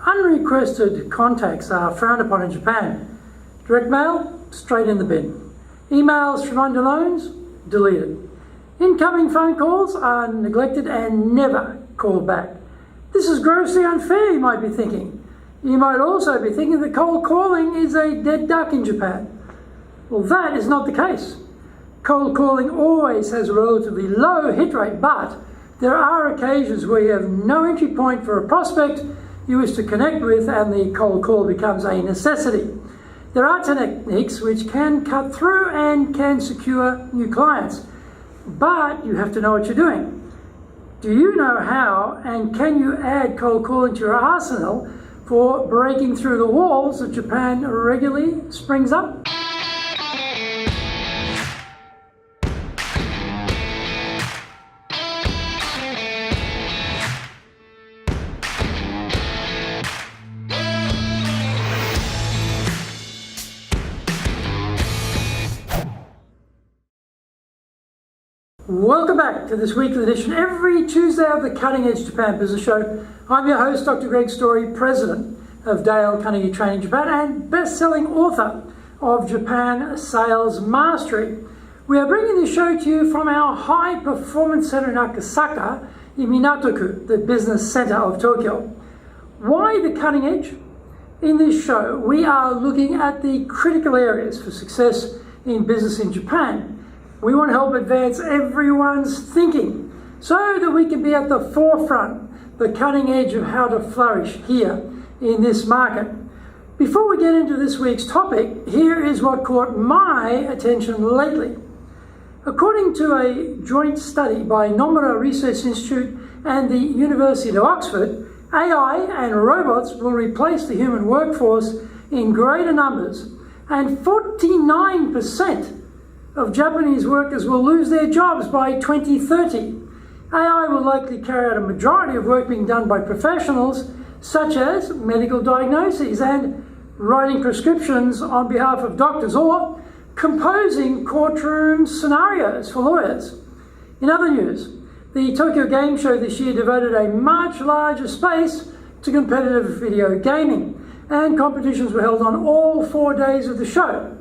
Unrequested contacts are frowned upon in Japan. Direct mail, straight in the bin. Emails from unknowns, deleted. Incoming phone calls are neglected and never called back. This is grossly unfair, you might be thinking. You might also be thinking that cold calling is a dead duck in Japan. Well, that is not the case. Cold calling always has a relatively low hit rate, but there are occasions where you have no entry point for a prospect you wish to connect with and the cold call becomes a necessity. There are techniques which can cut through and can secure new clients, but you have to know what you're doing. Do you know how, and can you add cold calling to your arsenal for breaking through the walls that Japan regularly springs up? Welcome back to this weekly edition, every Tuesday of the Cutting Edge Japan Business Show. I'm your host, Dr. Greg Story, President of Dale Carnegie Training Japan and best-selling author of Japan Sales Mastery. We are bringing this show to you from our High Performance Center in Akasaka in Minato-ku, the business center of Tokyo. Why the cutting edge? In this show, we are looking at the critical areas for success in business in Japan. We want to help advance everyone's thinking so that we can be at the forefront, the cutting edge of how to flourish here in this market. Before we get into this week's topic, here is what caught my attention lately. According to a joint study by Nomura Research Institute and the University of Oxford, AI and robots will replace the human workforce in greater numbers, and 49% of Japanese workers will lose their jobs by 2030. AI will likely carry out a majority of work being done by professionals such as medical diagnoses and writing prescriptions on behalf of doctors or composing courtroom scenarios for lawyers. In other news, the Tokyo Game Show this year devoted a much larger space to competitive video gaming, and competitions were held on all 4 days of the show.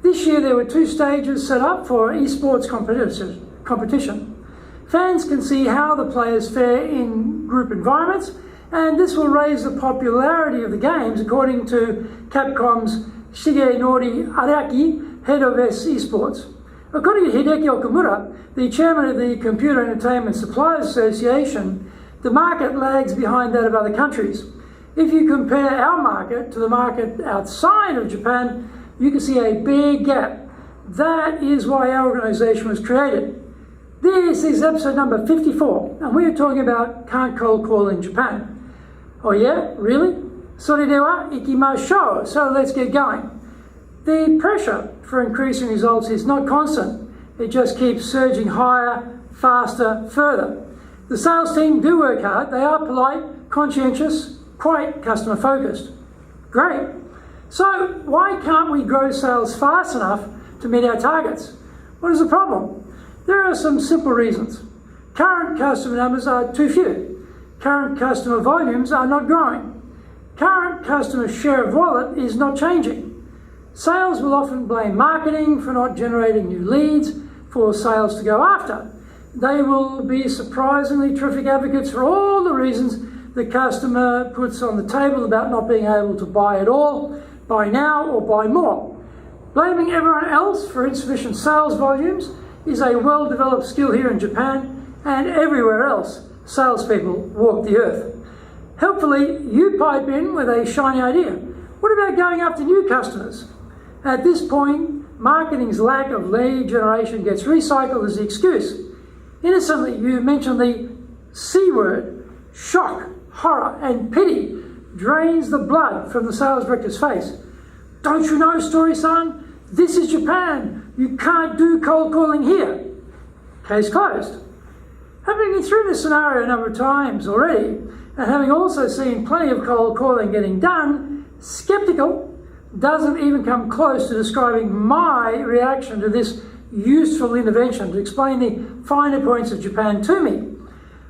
This year there were 2 stages set up for esports competition. Fans can see how the players fare in group environments, and this will raise the popularity of the games, according to Capcom's Shigenori Araki, head of esports. According to Hideki Okamura, the chairman of the Computer Entertainment Suppliers Association, the market lags behind that of other countries. If you compare our market to the market outside of Japan, you can see a big gap. That is why our organization was created. This is episode number 54, and we are talking about can't cold call in Japan. Oh yeah, really? それでは行きましょう. So let's get going. The pressure for increasing results is not constant. It just keeps surging higher, faster, further. The sales team do work hard. They are polite, conscientious, quite customer focused. Great. So why can't we grow sales fast enough to meet our targets? What is the problem? There are some simple reasons. Current customer numbers are too few. Current customer volumes are not growing. Current customer share of wallet is not changing. Sales will often blame marketing for not generating new leads for sales to go after. They will be surprisingly terrific advocates for all the reasons the customer puts on the table about not being able to buy at all, buy now or buy more. Blaming everyone else for insufficient sales volumes is a well-developed skill here in Japan and everywhere else. Salespeople walk the earth. Helpfully, you pipe in with a shiny idea. What about going after new customers? At this point, marketing's lack of lead generation gets recycled as the excuse. Innocently, you mention the C word. Shock, horror, and pity drains the blood from the sales director's face. Don't you know, Story-san? This is Japan. You can't do cold calling here. Case closed. Having been through this scenario a number of times already, and having also seen plenty of cold calling getting done, skeptical doesn't even come close to describing my reaction to this useful intervention to explain the finer points of Japan to me.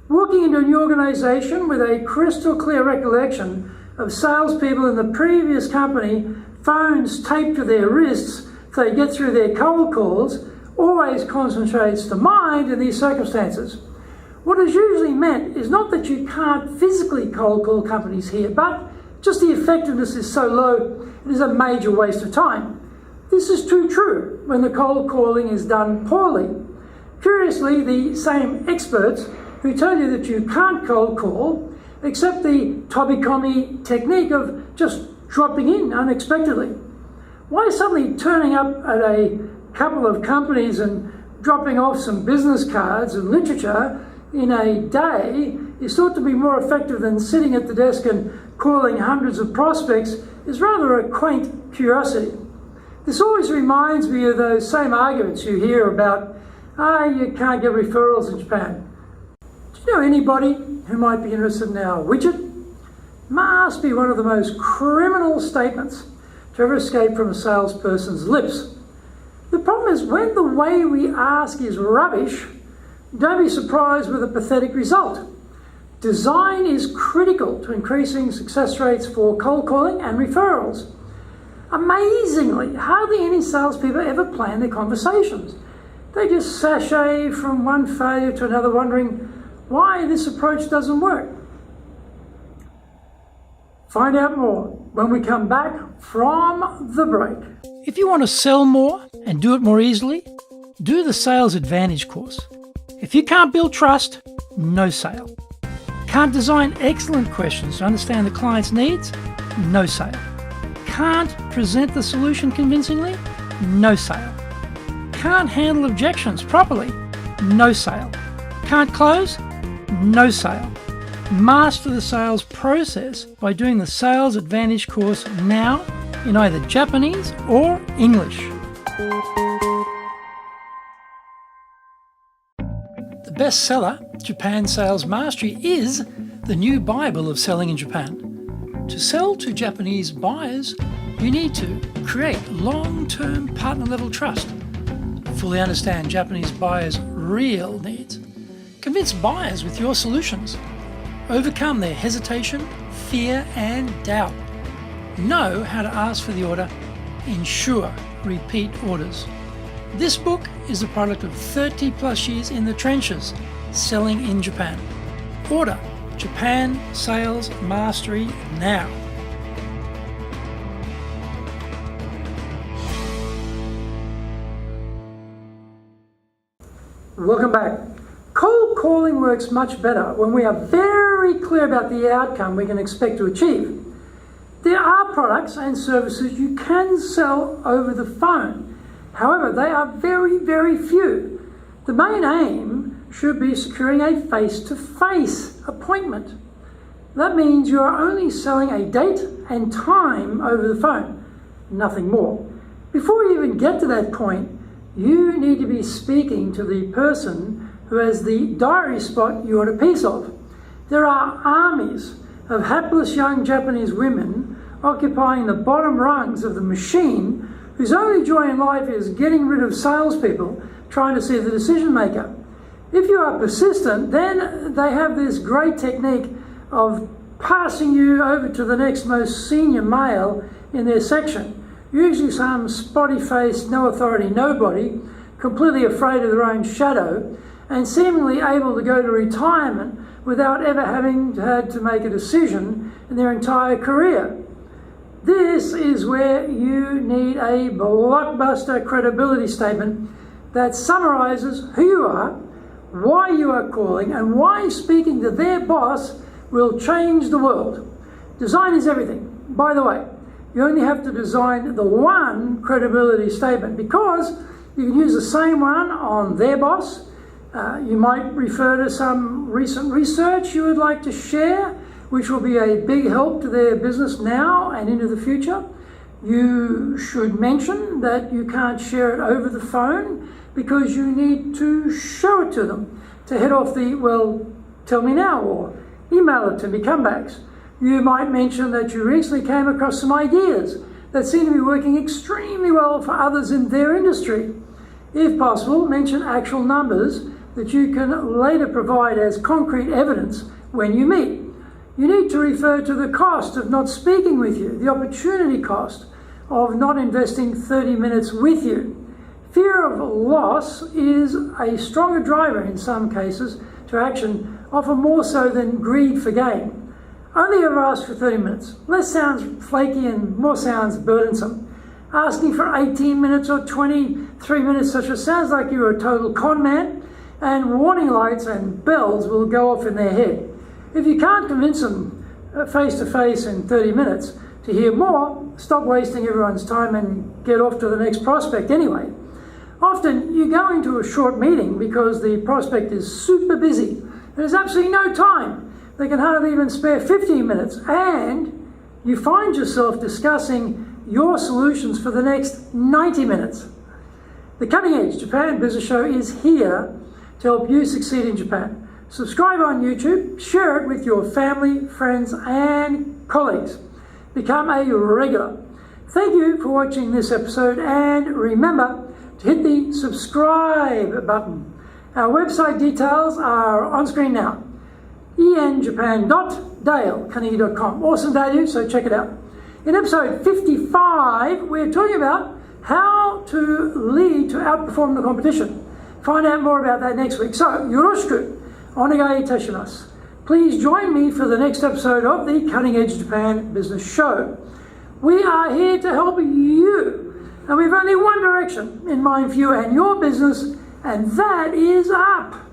Walking into a new organization with a crystal clear recollection of salespeople in the previous company, phones taped to their wrists so they get through their cold calls, always concentrates the mind in these circumstances. What is usually meant is not that you can't physically cold call companies here, but just the effectiveness is so low, it is a major waste of time. This is too true when the cold calling is done poorly. Curiously, the same experts who tell you that you can't cold call accept the Toby-Comey technique of just dropping in unexpectedly. Why suddenly turning up at a couple of companies and dropping off some business cards and literature in a day is thought to be more effective than sitting at the desk and calling hundreds of prospects is rather a quaint curiosity. This always reminds me of those same arguments you hear about, you can't get referrals in Japan. Do you know anybody who might be interested in our widget? Must be one of the most criminal statements to ever escape from a salesperson's lips. The problem is when the way we ask is rubbish, don't be surprised with a pathetic result. Design is critical to increasing success rates for cold calling and referrals. Amazingly, hardly any salespeople ever plan their conversations. They just sashay from one failure to another, wondering why this approach doesn't work. Find out more when we come back from the break. If you want to sell more and do it more easily, do the Sales Advantage course. If you can't build trust, no sale. Can't design excellent questions to understand the client's needs? No sale. Can't present the solution convincingly? No sale. Can't handle objections properly? No sale. Can't close? No sale. Master the sales process by doing the Sales Advantage course now in either Japanese or English. The bestseller, Japan Sales Mastery, is the new Bible of selling in Japan. To sell to Japanese buyers, you need to create long-term partner-level trust, fully understand Japanese buyers' real needs, convince buyers with your solutions, overcome their hesitation, fear, and doubt, know how to ask for the order, ensure repeat orders. This book is the product of 30 plus years in the trenches selling in Japan. Order Japan Sales Mastery now. Welcome back. Cold calling works much better when we are very clear about the outcome we can expect to achieve. There are products and services you can sell over the phone. However, they are very, very few. The main aim should be securing a face-to-face appointment. That means you are only selling a date and time over the phone, nothing more. Before you even get to that point, you need to be speaking to the person who has the diary spot you want a piece of. There are armies of hapless young Japanese women occupying the bottom rungs of the machine whose only joy in life is getting rid of salespeople trying to see the decision maker. If you are persistent, then they have this great technique of passing you over to the next most senior male in their section, usually some spotty-faced, no authority nobody, completely afraid of their own shadow, and seemingly able to go to retirement without ever having had to make a decision in their entire career. This is where you need a blockbuster credibility statement that summarizes who you are, why you are calling, and why speaking to their boss will change the world. Design is everything. By the way, you only have to design the one credibility statement because you can use the same one on their boss. You might refer to some recent research you would like to share, which will be a big help to their business now and into the future. You should mention that you can't share it over the phone because you need to show it to them to head off the, well, tell me now, or email it to me comebacks. You might mention that you recently came across some ideas that seem to be working extremely well for others in their industry. If possible, mention actual numbers that you can later provide as concrete evidence when you meet. you need to refer to the cost of not speaking with you, the opportunity cost of not investing 30 minutes with you. Fear of loss is a stronger driver in some cases to action, often more so than greed for gain. Only ever ask for 30 minutes. Less sounds flaky and more sounds burdensome. Asking for 18 minutes or 23 minutes such as sounds like you're a total con man, and warning lights and bells will go off in their head. If you can't convince them face to face in 30 minutes to hear more, stop wasting everyone's time and get off to the next prospect anyway. Often you go into a short meeting because the prospect is super busy. There's absolutely no time. They can hardly even spare 15 minutes, and you find yourself discussing your solutions for the next 90 minutes. The Cutting Edge Japan Business Show is here to help you succeed in Japan. Subscribe on YouTube, share it with your family, friends, and colleagues. Become a regular. Thank you for watching this episode, and remember to hit the subscribe button. Our website details are on screen now. enjapan.dalecarnegie.com. Awesome value, so check it out. In episode 55, we're talking about how to lead to outperform the competition. Find out more about that next week. So, yoroshiku onegai itashimasu. Please join me for the next episode of the Cutting Edge Japan Business Show. We are here to help you, and we've only one direction in mind for you and your business, and that is up.